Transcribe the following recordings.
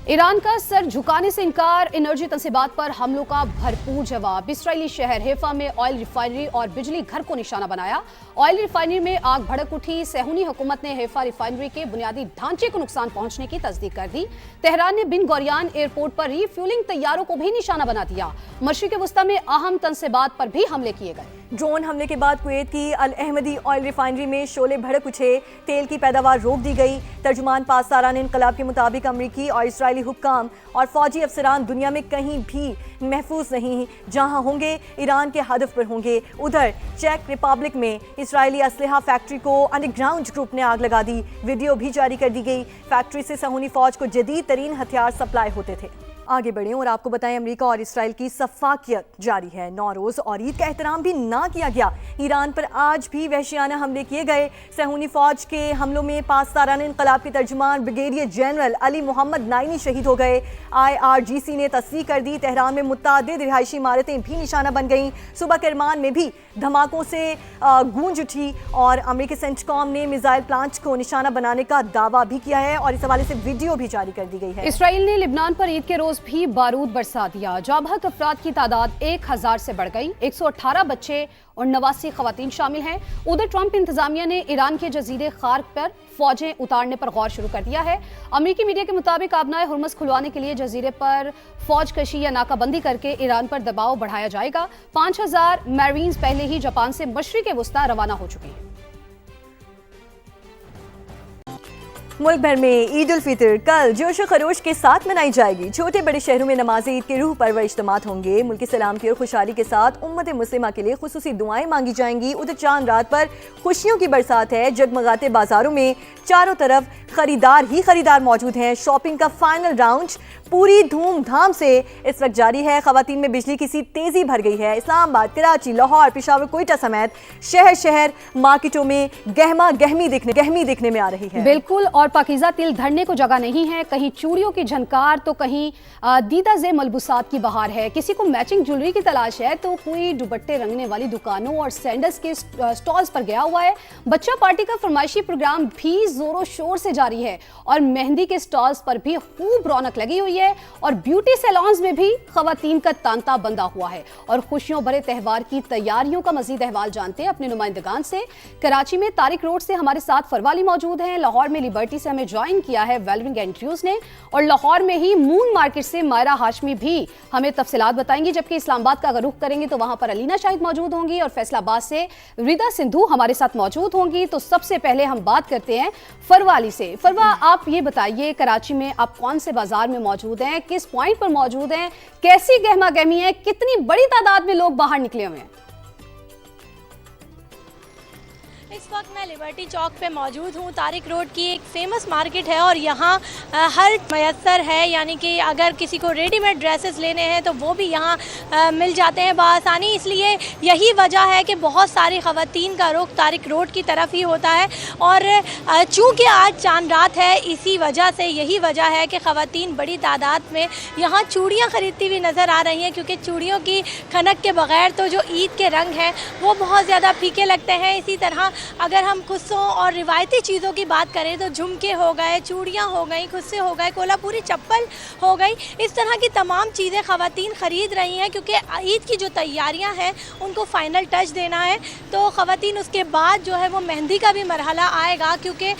Iran का sir झुकाने से इनकार, एनर्जी तंसीबात पर हमलों का भरपूर जवाब। इस्राएली शहर हैफा में ऑयल रिफाइनरी और बिजली घर को निशाना बनाया। ऑयल रिफाइनरी में आग भड़क उठी। सहूनी हुकूमत ने हैफा रिफाइनरी के बुनियादी ढांचे को नुकसान पहुंचने की तस्दीक कर दी। तेहरान ने बिन गोरियान एयरपोर्ट पर रीफ्यूलिंग तैयारों को भी निशाना बना दिया। मशरिक वस्ता में अहम तंसीबात पर भी हमले किए गए। ड्रोन हमले के बाद कुवैत की अल अहमदी ऑयल रिफाइनरी में शोले भड़क उठे। तेल की पैदावार रोक दी गई। तर्जुमान पासदारान इनकलाब के मुताबिक अमरीकी और इसराइली हुक्काम और फौजी अफसरान दुनिया में कहीं भी महफूज नहीं, जहां होंगे ईरान के हदफ पर होंगे। उधर चेक रिपब्लिक में इसराइली असलहा फैक्ट्री को अंडरग्राउंड ग्रुप ने आग लगा दी। वीडियो भी जारी कर दी गई। फैक्ट्री से सहूनी फौज को जदीद तरीन हथियार सप्लाई होते थे। आगे बढ़े और आपको बताएं, अमेरिका और इसराइल की सफाकियत जारी है। नौरोज और ईद का एहतराम भी ना किया गया। ईरान पर आज भी वहशियाना हमले किए गए। सहूनी फौज के हमलों में पासदारान इनकलाब के तर्जुमान brigadier general Ali Mohammad Naeini शहीद हो गए। IRGC ने तस्दीक कर दी। तेहरान में मुतादिद रिहायशी इमारतें भी निशाना बन गईं। सुबह करमान में भी धमाकों से गूंज उठी और अमेरिकी सेंटकॉम ने मिसाइल प्लांट को निशाना बनाने का दावा भी किया है और इस हवाले से वीडियो भी जारी कर दी गई है। इसराइल ने लिबनान पर ईद के रोज भी बारूद बरसा दिया। जाबहक अफराद की तादाद 1000 से बढ़ गई। 118 बच्चे और 89 खवातीन शामिल हैं। उधर ट्रंप इंतजामिया ने ईरान के जजीरे खार्क पर फौजें उतारने पर गौर शुरू कर दिया है। अमेरिकी मीडिया के मुताबिक आबनाए हुर्मुज़ खुलवाने के लिए जजीरे पर फौज कशी या नाकाबंदी करके ईरान पर दबाव बढ़ाया जाएगा। 5000 मैरीन्स पहले ही जापान से मशरिक़ वस्ता रवाना हो चुके हैं। मुल्क भर में ईद उल फितर कल जोश खरोश के साथ मनाई जाएगी। छोटे बड़े शहरों में नमाज ईद के रूह परवर इज्तिमात होंगे। मुल्क की सलामती और खुशहाली के साथ उम्मत मुस्लिमा के लिए खुसूसी दुआएं मांगी जाएंगी। उधर चांद रात पर खुशियों की बरसात है। जगमगाते बाजारों में चारों तरफ खरीदार ही खरीदार मौजूद हैं। शॉपिंग का फाइनल राउंड पूरी धूमधाम से इस वक्त जारी है। खवातीन में बिजली की सी तेजी भर गई है। इस्लामाबाद, कराची, लाहौर, पेशावर, कोयटा समेत शहर शहर मार्केटों में गहमा गहमी दिखने में आ रही है। बिल्कुल, और पाकीज़ा तिल धरने को जगह नहीं है। कहीं चूड़ियों की झनकार तो कहीं दीदा जे मलबूसात की बहार है। किसी को मैचिंग ज्वेलरी की तलाश है तो कोई दुपट्टे रंगने वाली दुकानों और सैंडल्स के स्टॉल्स पर गया हुआ है। बच्चा पार्टी का फरमाइशी प्रोग्राम भी जोरों शोर से जारी है और मेहंदी के स्टॉल्स पर भी खूब रौनक लगी हुई है और ब्यूटी सैलून्स में भी खवातीन का तांता बंधा हुआ है। और खुशियों भरे त्यौहार की तैयारियों का मजीद अहवाल जानते हैं अपने नुमाइंदगान से। कराची में तारिक रोड से हमारे साथ फरवाली मौजूद हैं। लाहौर में लिबर्टी से हमें ज्वाइन किया है वेलविंग एंड्रयूज ने और लाहौर में ही मून मार्केट से मायरा हाशमी भी हमें तफसीलात बताएंगी। जबकि इस्लामाबाद का अगर रुख करेंगे तो वहां पर अलीना शाहिद मौजूद होंगी और फैसलाबाद से रिदा सिंधु हमारे साथ मौजूद होंगी। तो सबसे पहले हम बात करते हैं फरवाली से। फरवा, आप ये बताइए, कराची में आप कौन से बाजार में मौजूद हैं, किस पॉइंट पर मौजूद हैं, कैसी गहमा गहमी है, कितनी बड़ी तादाद में लोग बाहर निकले हुए हैं? इस वक्त मैं लिबर्टी चौक पे मौजूद हूँ। तारिक रोड की एक फेमस मार्केट है और यहाँ हर मयसर है, यानी कि अगर किसी को रेडीमेड ड्रेसेस लेने हैं तो वो भी यहाँ मिल जाते हैं बआसानी। इसलिए यही वजह है कि बहुत सारी ख़वातीन का रुख तारिक रोड की तरफ ही होता है और चूँकि आज चांद रात है, इसी वजह से यही वजह है कि ख़वातीन बड़ी तादाद में यहाँ चूड़ियाँ ख़रीदती हुई नज़र आ रही हैं, क्योंकि चूड़ियों की खनक के बग़ैर तो जो ईद के रंग हैं वो बहुत ज़्यादा फीके लगते हैं। इसी तरह अगर हम खुस्सों और रिवायती चीज़ों की बात करें तो झुमके हो गए, चूड़ियाँ हो गई, खुस्से हो गए, कोल्हापुरी चप्पल हो गई, इस तरह की तमाम चीज़ें ख़वातीन ख़रीद रही हैं, क्योंकि ईद की जो तैयारियां हैं उनको फ़ाइनल टच देना है। तो ख़वातीन उसके बाद जो है वो मेहंदी का भी मरहला आएगा, क्योंकि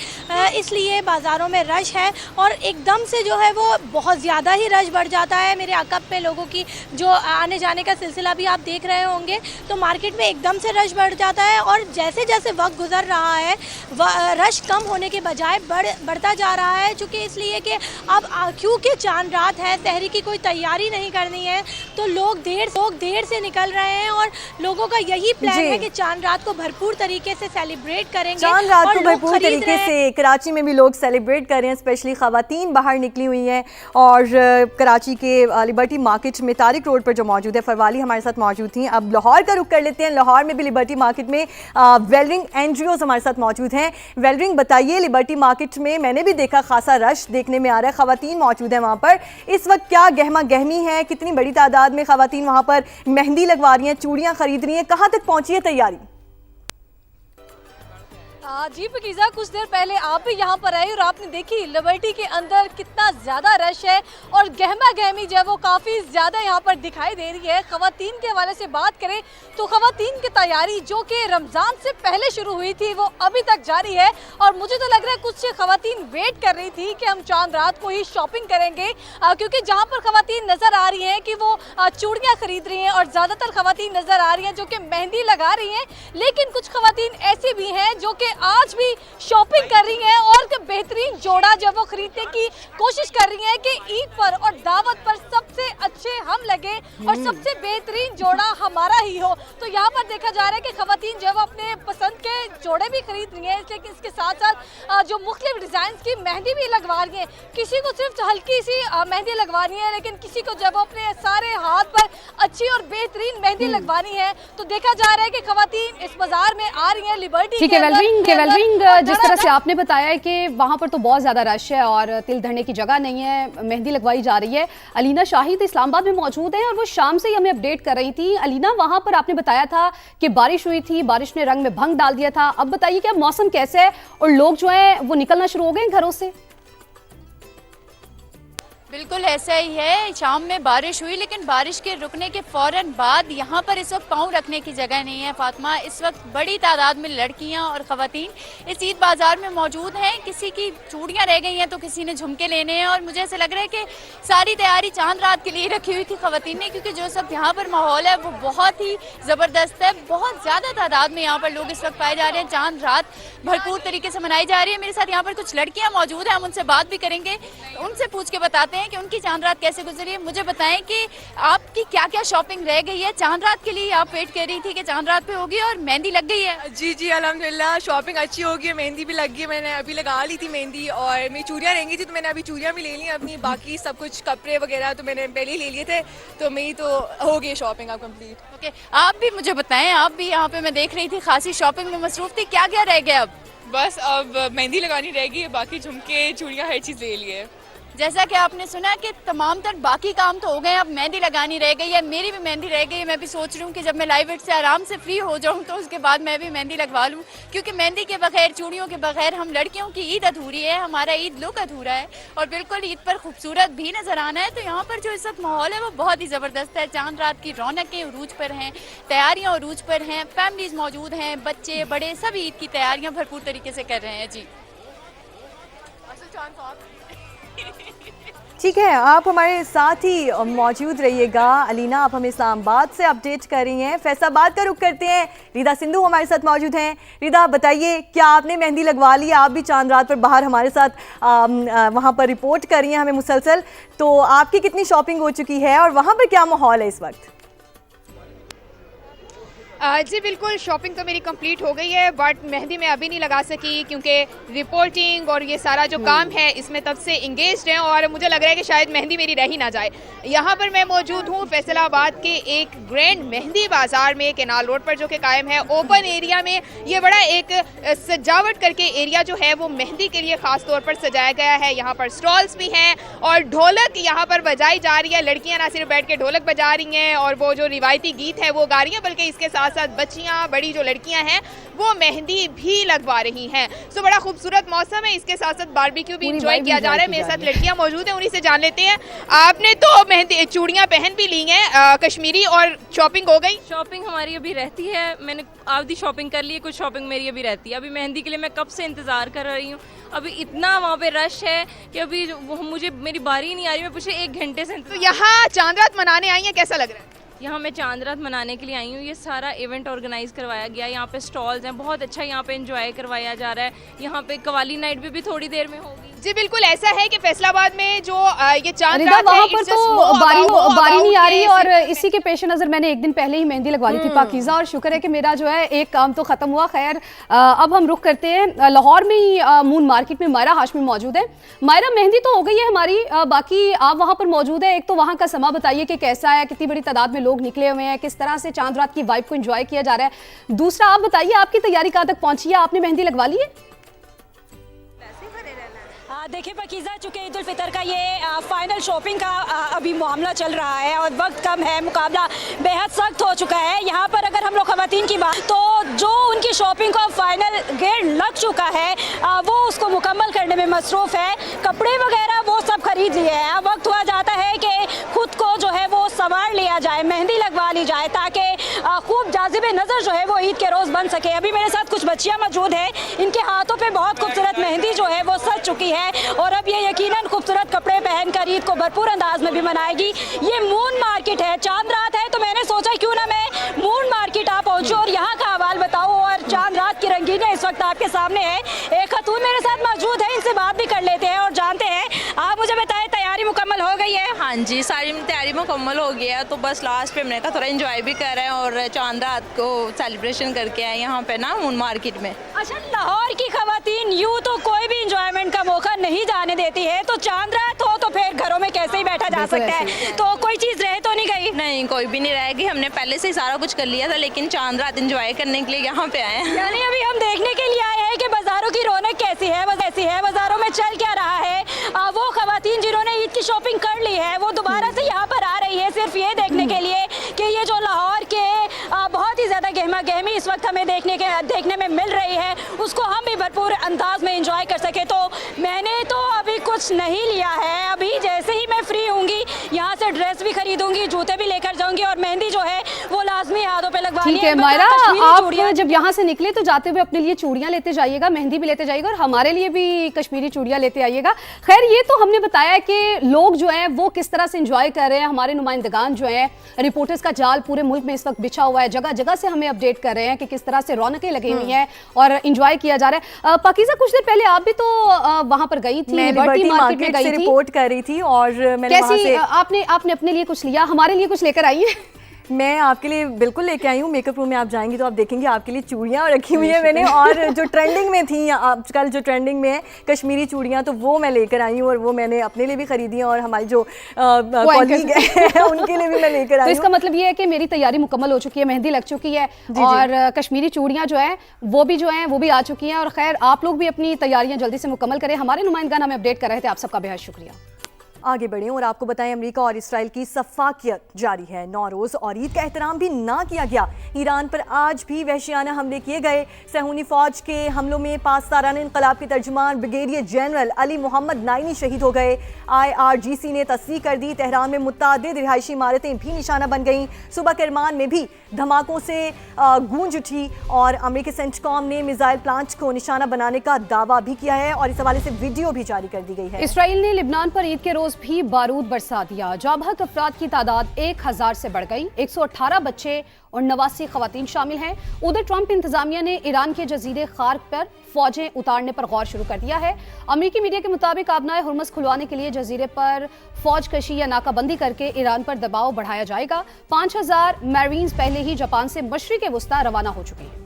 इसलिए बाज़ारों में रश है और एकदम से जो है वो बहुत ज़्यादा ही रश बढ़ जाता है। मेरे अकब पे लोगों की जो आने जाने का सिलसिला भी आप देख रहे होंगे, तो मार्केट में एकदम से रश बढ़ जाता है और जैसे जैसे वक्त गुजर रहा है रश कम होने के बजाय बढ़ता जा रहा है। चूँकि इसलिए कि अब क्योंकि चांद रात है, सहरी की कोई तैयारी नहीं करनी है, तो लोग देर से निकल रहे हैं और लोगों का यही प्लान है कि चांद रात को भरपूर तरीके से सेलिब्रेट करेंगे। चांद रात को भरपूर तरीके से कराची में भी लोग सेलिब्रेट कर रहे हैं, स्पेशली खवातीन बाहर निकली हुई हैं। और कराची के लिबर्टी मार्केट में तारिक रोड पर जो मौजूद है, फरवाली हमारे साथ मौजूद थी। अब लाहौर का रुख कर लेते हैं। लाहौर में भी लिबर्टी मार्केट में वेलरिंग एंड्रयूज हमारे साथ मौजूद हैं। वेलरिंग, बताइए, लिबर्टी मार्केट में मैंने भी देखा खासा रश देखने में आ रहा है, खवातीन मौजूद है वहाँ पर। इस वक्त क्या गहमा गहमी है, कितनी बड़ी तादाद में खवातीन वहाँ पर मेहंदी लगवा रही हैं, चूड़ियाँ खरीद रही हैं, कहाँ तक पहुँची है तैयारी? जी पकीज़ा, कुछ देर पहले आप भी यहाँ पर आए और आपने देखी लिबर्टी के अंदर कितना ज़्यादा रश है और गहमा गहमी जो है वो काफ़ी ज़्यादा यहाँ पर दिखाई दे रही है। ख़वातीन के हवाले से बात करें तो ख़वातीन की तैयारी जो कि रमज़ान से पहले शुरू हुई थी वो अभी तक जारी है और मुझे तो लग रहा है कुछ ख़वातीन वेट कर रही थी कि हम चांद रात को ही शॉपिंग करेंगे, क्योंकि जहाँ पर ख़वातीन नज़र आ रही हैं कि वो चूड़ियाँ खरीद रही हैं और ज़्यादातर ख़वातीन नज़र आ रही हैं जो कि मेहंदी लगा रही हैं, लेकिन कुछ ख़वातीन ऐसी भी हैं जो कि आज भी शॉपिंग कर रही हैं और बेहतरीन जोड़ा जो वो खरीदने की कोशिश कर रही हैं कि ईद पर और दावत पर सबसे अच्छे हम लगे और सबसे बेहतरीन जोड़ा हमारा ही हो। तो यहाँ पर देखा जा रहा है कि खवातीन जो है वो अपने पसंद के जोड़े भी खरीद रही हैं, लेकिन इसके साथ साथ जो मुख्तलिफ डिज़ाइन की मेहंदी भी लगवा रही हैं। किसी को सिर्फ हल्की सी मेहंदी लगवानी है, लेकिन किसी को जब अपने सारे हाथ पर अच्छी और बेहतरीन मेहंदी लगवानी है। तो देखा जा रहा है कि खवातीन इस बाजार में आ रही हैं लिबर्टी ठीक है वेलविंग, जिस तरह से आपने बताया है कि वहां पर तो बहुत ज्यादा रश है और तिल धरने की जगह नहीं है, मेहंदी लगवाई जा रही है। अलीना शाहिद इस्लामाबाद में मौजूद है और वो शाम से ही हमें अपडेट कर रही थी। अलीना, वहां पर आपने बताया था कि बारिश हुई थी, बारिश ने रंग में भंग डाल दिया था। अब बताइए कि अब मौसम कैसे है और लोग जो है वो निकलना शुरू हो गए घरों से? बिल्कुल ऐसा ही है, शाम में बारिश हुई लेकिन बारिश के रुकने के फौरन बाद यहाँ पर इस वक्त पाँव रखने की जगह नहीं है फातिमा। इस वक्त बड़ी तादाद में लड़कियाँ और ख़वातीन इस ईद बाज़ार में मौजूद हैं। किसी की चूड़ियाँ रह गई हैं तो किसी ने झुमके लेने हैं और मुझे ऐसा लग रहा है कि सारी तैयारी चांद रात के लिए रखी हुई थी ख़वातीन ने, क्योंकि जो इस वक्त यहाँ पर माहौल है वो बहुत ही ज़बरदस्त है। बहुत ज़्यादा तादाद में यहाँ पर लोग इस वक्त पाए जा रहे हैं। चांद रात भरपूर तरीके से मनाई जा रही है। मेरे साथ यहाँ पर कुछ लड़कियाँ मौजूद हैं, हम उनसे बात भी करेंगे, उनसे पूछ के बताते हैं कि उनकी चांद रात कैसे गुजरी है। मुझे बताएं कि आपकी क्या क्या शॉपिंग रह गई है? चांद रात के लिए आप वेट कर रही थी कि चांद रात पे होगी और मेहंदी लग गई है? जी अल्हम्दुलिल्लाह शॉपिंग अच्छी हो गई है, मेहंदी भी लग गई है। मैंने अभी लगा ली थी मेहंदी और मेरी चूड़ियाँ रहेंगी थी तो मैंने अभी चूड़ियाँ भी ले ली अपनी। बाकी सब कुछ कपड़े वगैरह तो मैंने पहले ही ले लिए थे, तो मेरी तो हो गई शॉपिंग अब कंप्लीट। ओके, आप भी मुझे बताएं, आप भी यहाँ पे मैं देख रही थी खासी शॉपिंग में मसरूफ थी, क्या क्या रह गया? अब बस अब मेहंदी लगानी रह गई है, बाकी झुमके चूड़ियाँ हर चीज़ ले ली है। जैसा कि आपने सुना कि तमाम तर बाकी काम तो हो गए, अब मेहंदी लगानी रह गई है। मेरी भी मेहंदी रह गई है। मैं भी सोच रही हूँ कि जब मैं लाइव इट से आराम से फ्री हो जाऊँ तो उसके बाद मैं भी मेहंदी लगवा लूँ, क्योंकि मेहंदी के बगैर, चूड़ियों के बगैर हम लड़कियों की ईद अधूरी है, हमारा ईद लुक अधूरा है और बिल्कुल ईद पर खूबसूरत भी नजर आना है। तो यहाँ पर जो इस वक्त माहौल है वो बहुत ही ज़बरदस्त है। चांद रात की रौनकें उरूज पर हैं, तैयारियाँ उरूज पर हैं, फैमिलीज मौजूद हैं, बच्चे बड़े सभी ईद की तैयारियाँ भरपूर तरीके से कर रहे हैं। जी ठीक है, आप हमारे साथ ही मौजूद रहिएगा। अलीना, आप हमें इस्लामाबाद से अपडेट कर रही हैं। फैसलाबाद का रुख करते हैं, रिदा सिंधु हमारे साथ मौजूद हैं। रिदा, बताइए, क्या आपने मेहंदी लगवा ली? आप भी चांद रात पर बाहर हमारे साथ वहाँ पर रिपोर्ट कर रही हैं हमें मुसलसल, तो आपकी कितनी शॉपिंग हो चुकी है और वहाँ पर क्या माहौल है इस वक्त? जी बिल्कुल, शॉपिंग तो मेरी कंप्लीट हो गई है, बट मेहंदी मैं अभी नहीं लगा सकी क्योंकि रिपोर्टिंग और ये सारा जो काम है इसमें तब से इंगेज्ड हैं और मुझे लग रहा है कि शायद मेहंदी मेरी रह ही ना जाए। यहाँ पर मैं मौजूद हूँ फैसलाबाद के एक ग्रैंड मेहंदी बाज़ार में, केनाल रोड पर, जो कि कायम है ओपन एरिया में। ये बड़ा एक सजावट करके एरिया जो है वो मेहंदी के लिए ख़ास तौर पर सजाया गया है। यहाँ पर स्टॉल्स भी हैं और ढोलक यहाँ पर बजाई जा रही है। लड़कियाँ ना सिर्फ बैठ के ढोलक बजा रही हैं और वो जो रिवायती गीत है वो गा रही हैं, बल्कि इसके साथ साथ बच्चियां, बड़ी जो लड़कियां हैं वो मेहंदी भी लगवा रही हैं। सो बड़ा खूबसूरत मौसम है, इसके साथ साथ बारबेक्यू भी इंजॉय किया जा रहा है। मेरे साथ लड़कियां मौजूद हैं, उन्हीं से जान लेते हैं। आपने तो मेहंदी चूड़ियां पहन भी ली हैं कश्मीरी, और शॉपिंग हो गई? शॉपिंग हमारी अभी रहती है, मैंने आधी शॉपिंग कर ली है, कुछ शॉपिंग मेरी अभी रहती है। अभी मेहंदी के लिए मैं कब से इंतज़ार कर रही हूँ। अभी इतना वहाँ पे रश है कि अभी मुझे मेरी बारी नहीं आ रही। मैं पिछले 1 घंटे से तो यहाँ चांद रात मनाने आई हैं, कैसा लग रहा है? यहाँ मैं चांद रात मनाने के लिए आई हूँ। ये सारा इवेंट ऑर्गेनाइज करवाया गया, यहाँ पे स्टॉल्स हैं, बहुत अच्छा यहाँ पे एंजॉय करवाया जा रहा है। यहाँ पे कवाली नाइट भी थोड़ी देर में होगी। जी बिल्कुल, ऐसा है कि फैसलाबाद में जो ये चांद रात है, वहाँ पर तो बारी नहीं आ रही और इसी के पेश नजर मैंने एक दिन पहले ही मेहंदी लगवा ली थी पाकीज़ा, और शुक्र है कि मेरा जो है एक काम तो खत्म हुआ। खैर, अब हम रुख करते हैं लाहौर में ही मून मार्केट में मायरा हाशमी मौजूद है। मायरा, मेहंदी तो हो गई है हमारी, बाकी आप वहाँ पर मौजूद है। एक तो वहाँ का समा बताइए कि कैसा है, कितनी बड़ी तादाद में लोग निकले हुए हैं, किस तरह से चांद रात की वाइब को एंजॉय किया जा रहा है। दूसरा, आप बताइए आपकी तैयारी कहाँ तक पहुंची है, आपने मेहंदी लगवा ली है? देखिए पाकीज़ा, चूँकि ईद उल फितर का ये फाइनल शॉपिंग का अभी मामला चल रहा है और वक्त कम है, मुकाबला बेहद सख्त हो चुका है। यहाँ पर अगर हम लोग ख़वातीन की बात, तो जो उनकी शॉपिंग का फाइनल गेट लग चुका है वो उसको मुकम्मल करने में मसरूफ़ है। कपड़े वगैरह वो सब खरीद लिए हैं। अब वक्त हुआ जाता है कि खुद को जो है वो संवार लिया जाए, मेहंदी लगवा ली जाए, ताकि खूब जाज़िबे नज़र जो है वो ईद के रोज़ बन सके। अभी मेरे साथ कुछ बच्चियाँ मौजूद हैं, इनके हाथों पे बहुत खूबसूरत मेहंदी जो है वो सज चुकी है और अब ये यकीनन खूबसूरत कपड़े पहनकर ईद को भरपूर अंदाज में भी मनाएगी। ये मून मार्केट है, चांद रात है, तो मैंने सोचा क्यों ना मैं मून मार्केट आ पहुँचूँ और यहाँ का हवाल बताऊँ। और चांद रात की रंगीनें इस वक्त आपके सामने है। एक खतून मेरे साथ मौजूद है, इनसे बात भी कर लेते हैं और जानते हैं। आप मुझे बताएं, तैयारी मुकम्मल हो गई है? हाँ जी, सारी तैयारी मुकम्मल हो गया है, तो बस लास्ट पे हमने कहा थोड़ा एंजॉय भी कर रहे हैं और चांद रात को सेलिब्रेशन करके आए यहाँ पे ना मून मार्केट में। अच्छा, लाहौर की खवातीन यूँ तो कोई भी इंजॉयमेंट का मौका नहीं जाने देती है, तो चांद रात हो तो फिर घरों में कैसे ही बैठा जा सकता है, तो कोई चीज़ रह तो नहीं गई? नहीं, कोई भी नहीं रहेगी। हमने पहले से ही सारा कुछ कर लिया था, लेकिन चांद रात एंजॉय करने के लिए यहाँ पे आए हैं। यानी अभी हम देखने के लिए आए हैं कि बाजारों की रौनक कैसी है, बाजारों में चल क्या रहा है। वो खवातीन जिन्होंने ईद की शॉपिंग कर ली है वो दोबारा से यहाँ पर आ रही है सिर्फ ये देखने के लिए कि ये जो लाहौर के बहुत ही ज़्यादा गहमा गहमी इस वक्त हमें देखने में मिल रही है, उसको हम भी भरपूर अंदाज में एंजॉय कर सके। तो मैंने तो अभी कुछ नहीं लिया है, अभी जैसे ही मैं फ्री होंगी यहाँ से ड्रेस भी खरीदूंगी, जूते भी लेकर जाऊंगी और मेहंदी जो है वो लाजमी हाथों पे लगवानी है। ठीक है मायरा, आप जब यहाँ से निकले तो जाते हुए अपने लिए चूड़ियाँ लेते जाइएगा, मेहंदी भी लेते जाइएगा और हमारे लिए भी कश्मीरी चूड़ियाँ लेते आइएगा। खैर, ये तो हमने बताया कि लोग जो हैं वो किस तरह से एंजॉय कर रहे हैं। हमारे नुमाइंदगान जो हैं, रिपोर्टर्स का जाल पूरे मुल्क में इस वक्त बिछा हुआ है, जगह जगह से हमें अपडेट कर रहे हैं कि किस तरह से रौनकें लगी हुई हैं और एंजॉय किया जा रहा है। पाकीज़ा, कुछ देर पहले आप भी तो वहां पर गई थी, लिबर्टी मार्केट में गई थी, रिपोर्ट कर रही थी और मैंने कैसी आपने अपने लिए कुछ लिया, हमारे लिए कुछ लेकर आई है? मैं आपके लिए बिल्कुल लेके आई हूँ। मेकअप रूम में आप जाएंगी तो आप देखेंगे आपके लिए चूड़ियाँ रखी हुई है मैंने, और जो ट्रेंडिंग में थी आजकल, जो ट्रेंडिंग में है कश्मीरी चूड़ियाँ, तो वो मैं लेकर आई हूँ और वो मैंने अपने लिए भी खरीदी हैं और हमारी जो कॉलीग है उनके लिए भी मैं लेकर आई हूँ। तो इसका मतलब ये है कि मेरी तैयारी मुकम्मल हो चुकी है, मेहंदी लग चुकी है और कश्मीरी चूड़ियाँ जो है वो भी आ चुकी हैं। और खैर, आप लोग भी अपनी तैयारियाँ जल्दी से मुकम्मल करें। हमारे नुमाइंदगान हमें अपडेट कर रहे थे, आप सबका बेहद शुक्रिया। आगे बढ़ें और आपको बताएं, अमेरिका और इसराइल की सफाकियत जारी है। नौरोज और ईद का एहतराम भी ना किया गया। ईरान पर आज भी वहशियाना हमले किए गए। सहूनी फौज के हमलों में पासदारान इनकलाब के तर्जुमान brigadier general Ali Mohammad Naeini शहीद हो गए। IRGC ने तस्दीक कर दी। तेहरान में मुतादिद रिहायशी इमारतें भी निशाना बन गईं। सुबह करमान में भी धमाकों से गूंज उठी और अमेरिकी सेंटकॉम ने मिसाइल प्लांट को निशाना बनाने का दावा भी किया है और इस हवाले से वीडियो भी जारी कर दी गई है। इसराइल ने लिबनान पर ईद के रोज भी बारूद बरसा दिया। जाबहक अफराद की तादाद 1000 से बढ़ गई। 118 बच्चे और 89 खवातीन शामिल हैं। उधर ट्रंप इंतजामिया ने ईरान के जजीरे खार्क पर फौजें उतारने पर गौर शुरू कर दिया है। अमेरिकी मीडिया के मुताबिक आबनाए हुर्मुज़ खुलवाने के लिए जजीरे पर फौज कशी या नाकाबंदी करके ईरान पर दबाव बढ़ाया जाएगा। 5000 मैरीन्स पहले ही जापान से मशरिक़ वुस्ता रवाना हो चुके हैं।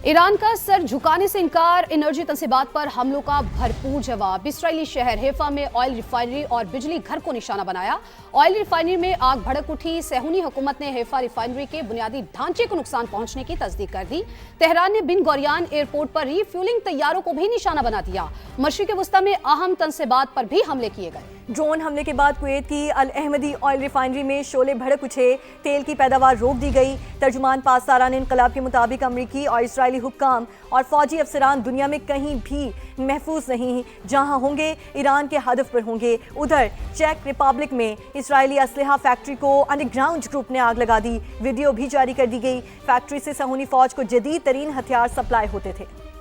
ईरान का सर झुकाने से इनकार, एनर्जी तंसीबात पर हमलों का भरपूर जवाब। इस्राएली शहर हैफा में ऑयल रिफाइनरी और बिजली घर को निशाना बनाया। ऑयल रिफाइनरी में आग भड़क उठी। सहूनी हुकूमत ने हैफा रिफाइनरी के बुनियादी ढांचे को नुकसान पहुंचने की तस्दीक कर दी। तेहरान ने बिन गौरियान एयरपोर्ट पर रीफ्यूलिंग तैयारों को भी निशाना बना दिया। मशरिक़ वुस्ता में अहम तंसीबात पर भी हमले किए गए। ड्रोन हमले के बाद कुवैत की अल अहमदी ऑयल रिफाइनरी में शोले भड़क उठे। तेल की पैदावार रोक दी गई। तर्जुमान पासदारान इनकलाब के मुताबिक अमरीकी और इसराइली हुक्काम और फौजी अफसरान दुनिया में कहीं भी महफूज नहीं, जहां होंगे ईरान के हदफ पर होंगे। उधर चेक रिपब्लिक में इसराइली असलहा फैक्ट्री को अंडरग्राउंड ग्रुप ने आग लगा दी। वीडियो भी जारी कर दी गई। फैक्ट्री से सहूनी फौज को जदीद तरीन हथियार सप्लाई होते थे।